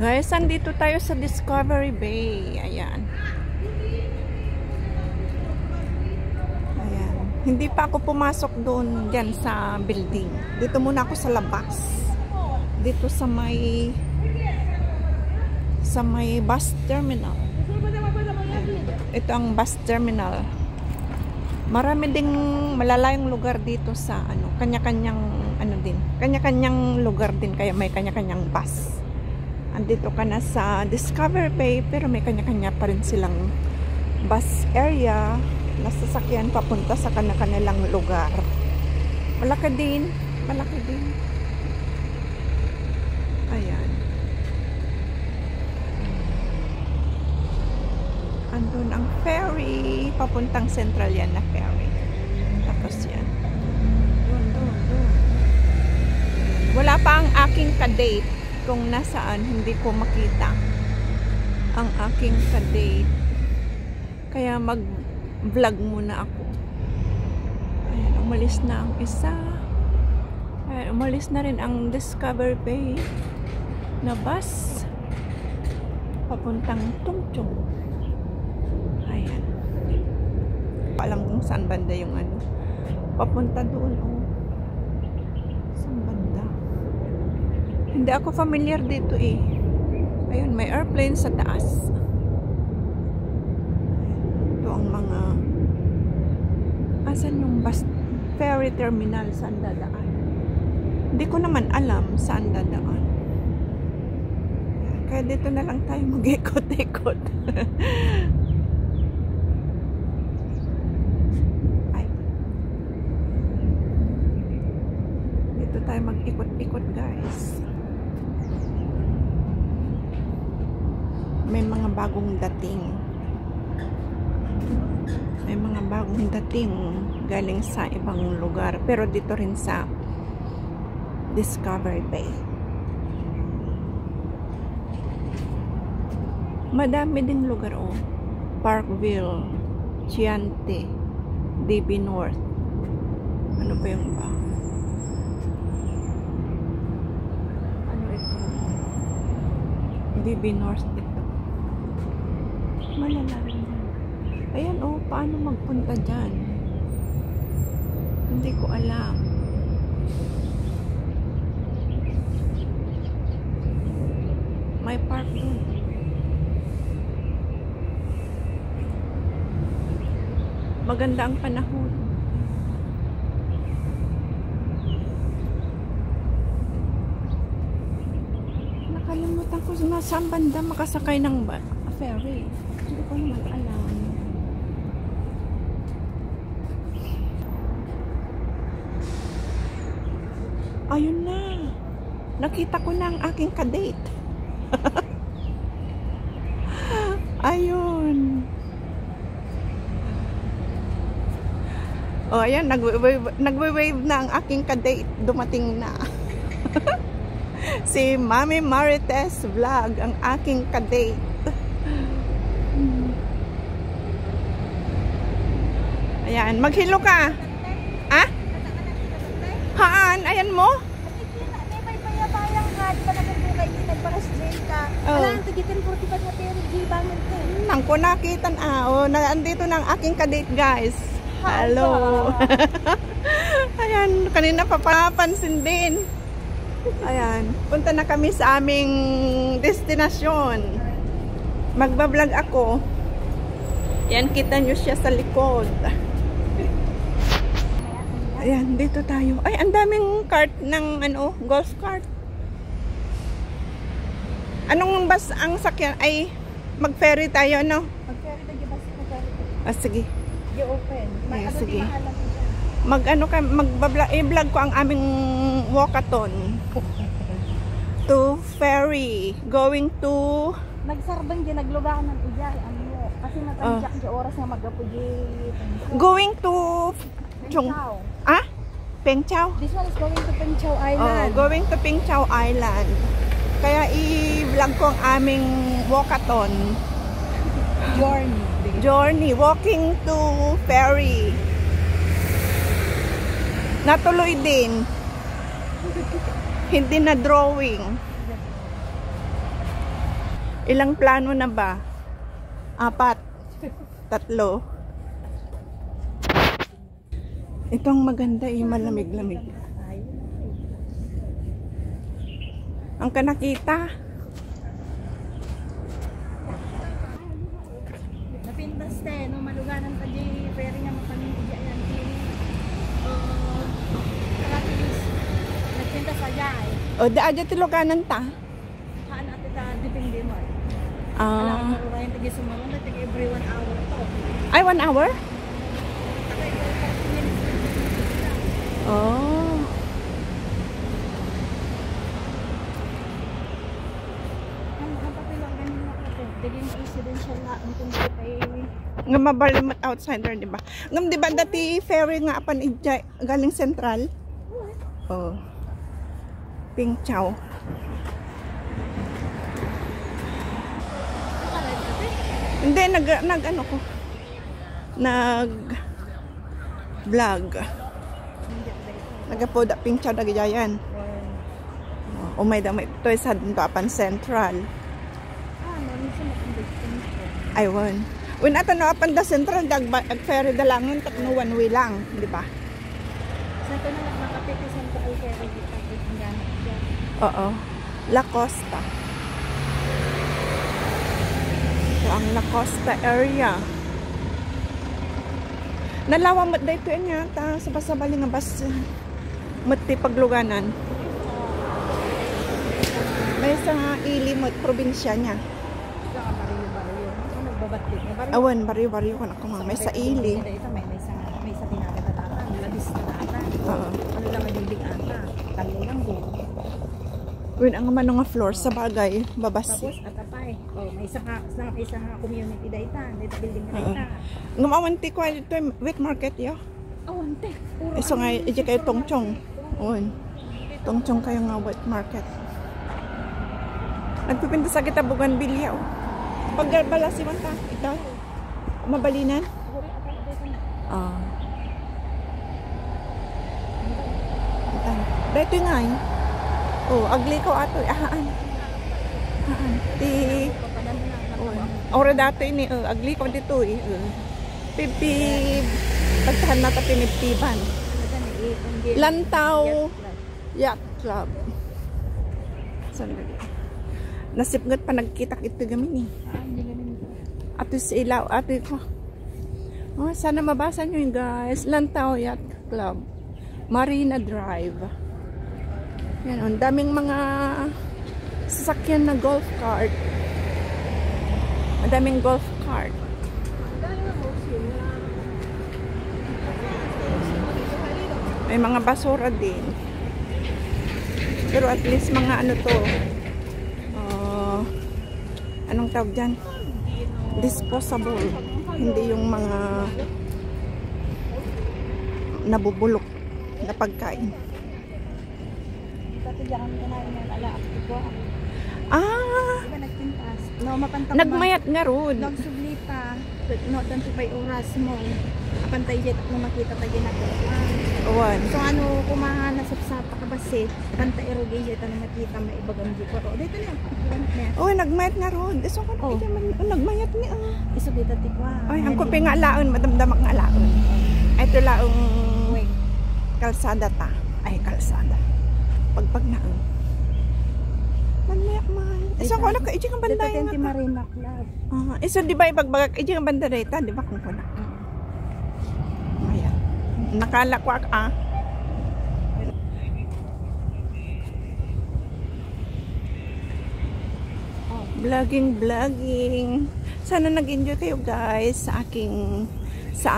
Guys, andito tayo sa Discovery Bay. Ayan. Ayan. Hindi pa ako pumasok doon dyan sa building. Dito muna ako sa labas. Dito sa may bus terminal. Ayan. Ito ang bus terminal. Marami ding malalayong lugar dito sa kanya-kanyang kanya-kanyang lugar din, kaya may kanya-kanyang bus. Andito ka na sa Discovery Bay, pero may kanya-kanya pa rin silang bus area na sasakyan papunta sa kanilang lugar. Malaki din. Ayan. Andun ang ferry, papuntang Central yan na ferry. Tapos yan. Doon. Wala pa ang aking kadate. Kung nasaan, hindi ko makita ang aking kadate. Kaya mag-vlog muna ako. Ayan, umalis na ang isa. Ayan, umalis na rin ang Discovery Bay na bus papuntang Tungchung. Ayan. Alam kung saan banda yung papunta doon. Saan banda? Hindi ako familiar dito eh. Ayun, may airplane sa taas. Ito ang mga asan yung bus ferry terminal, saan dadaan. Hindi ko naman alam saan dadaan. Kaya dito na lang tayo mag-ikot-ikot. Ay. Dito tayo mag-ikot-ikot, guys. May mga bagong dating. May mga bagong dating galing sa ibang lugar. Pero dito rin sa Discovery Bay. Madami ding lugar Parkville, Chiante, DB North. Ano pa yung ba? Ano ito? DB North ito. Malalaman. Ayan paano magpunta dyan? Hindi ko alam. May park doon. Maganda ang panahon. Nakalimutan ko na saan banda makasakay ng ferry. Hindi ko naman alam. Ayun na. Nakita ko na ang aking kadate. Ayun. Ayan. Nagwe-wave na ang aking kadate. Dumating na. Si Mami Marites Vlog, ang aking kadate. Ayan, maghilo ka. Ah? Haan, ayan mo? May payabayang ka, di ba nagpapukay din, nagparas-jail ka. Wala, ang tagitin 45 na pero di bangon ka. Nang ko nakitan andito na ang aking kadate, guys. Hello. Ayan, kanina papapansin din. Ayan, punta na kami sa aming destinasyon. Magbablog ako. Yan, kita nyo siya sa likod. Ayan, dito tayo. Ay, ang daming cart ng golf cart. Anong bus ang sakyan? Ay, mag-ferry tayo, Mag-ferry tayo, bus mag-ferry. Sige. I-open. Ay, sige. I-vlog ko ang aming walkathon. To ferry. Going to... Nagsarbang din, naglugahan ng ijay. Kasi natanjak di oras na magapuji. Going to... Pengchao. Pengchao? This one is going to Pengchao Island. Going to Pengchao Island. Kaya i-vlog ko ang aming walkathon. Journey. Walking to ferry. Natuloy din. Hindi na drawing. Ilang plano na ba? 4. 3. Itong maganda malamig-lamig. Ang kanakita. Napintas no maluganan pa di ferry nga mapanindiya yan. Nagpintas aja O, daaja tiluganan ta. Haan natin ta dipindi mo. Ah. Marurayan tagi sumarong na tagi every 1 hour to. Ay, 1 hour? Oh. Nga mabalimot outsider, di ba? Ngam, di ba dati ferry nga apan galing Central? Oh. Ping Chow. Hindi, nag ano ko. Vlog. Nagapoda Ping Chow dagayan. Umay damay ito sa apan Central. Aywan. When ato no apan da Central dag ferry dalangon tatno one way lang, di ba? Sa to na nakapiti Central ferry dito ang ganap diyan. Oo. La Costa. So, ang La Costa area. Nalawa mo dito niya ta sa pasabali nga bas mati pagluganan. May sa Ilimot probinsya niya. Awan, bariw-bariw ko na kumang. May sa Ili. May sa tinagat na tata. Labis na tata. Ano lang madilig ata. Talo lang po. Win, ang mga nga floor sa bagay. Babasi. Tapos, atapay. Oh, may isa nga community data. Dito building na data. Ngumawanti ko ito wet market yo. Awante. So nga, iji kayo tongchong. Oon. Tongchong kayo nga wet market. Nagpipinta sa kita buganbilya. Pagbala si Manta, ito. Mabalinan? Ah. Dito nga eh. Oh, agli ko ato. Ahaan. Ti. Ora dato ini. Agli ko dito eh. Pipib. Pagtahan na ta piniptiban. Lantaw. Yacht Club. Saan lagi? Nasipngat pa nagkita ito gamin eh. Ato si ilaw, ato ko. Oh, sana mabasa nyo yun guys. Lantaw Yacht Club. Marina Drive. Yan, ang daming mga sasakyan na golf cart. Madaming golf cart. May mga basura din. Pero at least mga ano to. Anong tawag dyan? Disposable. Hindi yung mga nabubulok na pagkain. Ah! Nagmayat nga road. Nagsubli pa. No, tanto pa'y oras mo. Pantay jet mo makita tayo na ko. So ano, kumahan na sa pakabasit. Pantay erogay jet na makita may ibagang di ko. Dito na. Oh, nagmayat nga road. So ko nagmayat ni Iso dito tikwa. Ay, ang kupi nga laon, madamdamak nga laon. Ay, ito laong kalsada ta. Ay, kalsada. Pagpag naon. Manmayak man. Isa ko na ka, iji kang banday nga ta. Marina Club. Isa di ba ipagbagak, iji kang banday ta, di ba kung kuna? Ayan. Nakalakwak Vlogging. Sana nag-enjoy kayo guys sa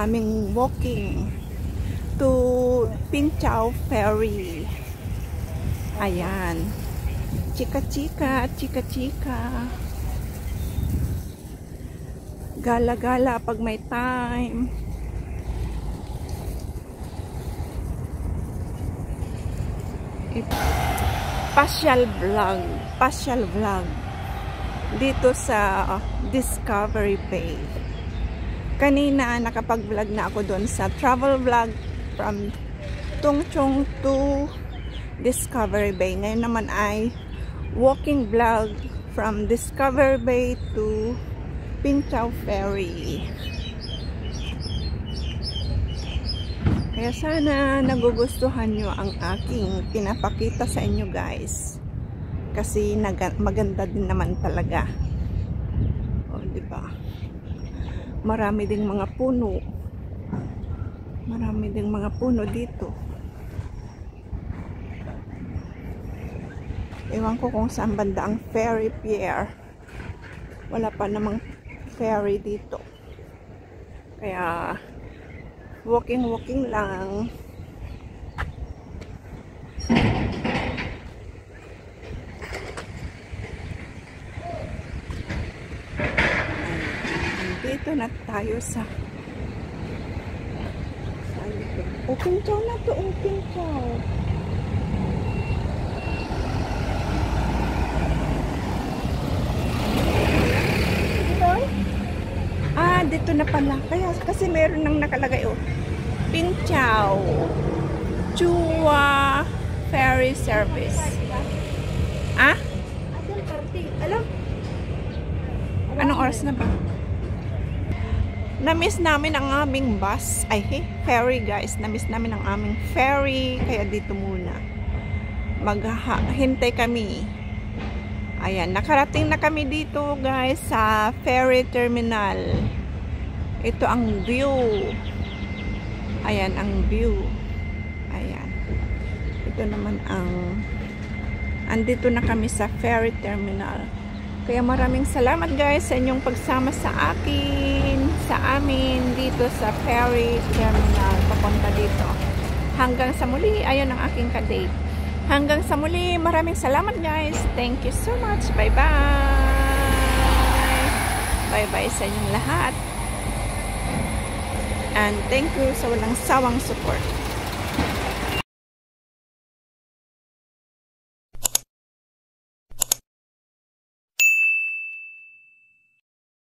aming walking to Ping Chow Ferry. Ayan. Chika-chika. Gala-gala pag may time. Pasyal vlog. Dito sa Discovery Bay. Kanina nakapag-vlog na ako doon sa travel vlog from Tongchong to Discovery Bay. Ngayon naman ay walking vlog from Discover Bay to Pinchao Ferry. Kaya sana nagugustuhan nyo ang aking pinapakita sa inyo guys. Kasi maganda din naman talaga. O, diba? Marami ding mga puno. Marami ding mga puno dito. Ewan ko kung saan banda ang ferry pier. Wala pa namang ferry dito. Kaya walking lang. Dito na tayo sa Pinchao na to, Pinchao. Dito na pala. Kasi meron nang nakalagay, Pinchao Chua Ferry Service. Anong oras na ba? Na-miss namin ang aming bus. Ferry guys. Na-miss namin ang aming ferry. Kaya dito muna. Maghintay kami. Ayan. Nakarating na kami dito guys sa ferry terminal. Ito ang view. Ayan ang view. Ayan. Ito naman ang andito na kami sa ferry terminal. Kaya maraming salamat guys sa inyong pagsama sa amin dito sa ferry terminal papunta dito. Hanggang sa muli, ayan ang aking kadate. Hanggang sa muli, maraming salamat guys. Thank you so much. Bye bye. Bye bye sa inyong lahat. And thank you sa walang sawang support.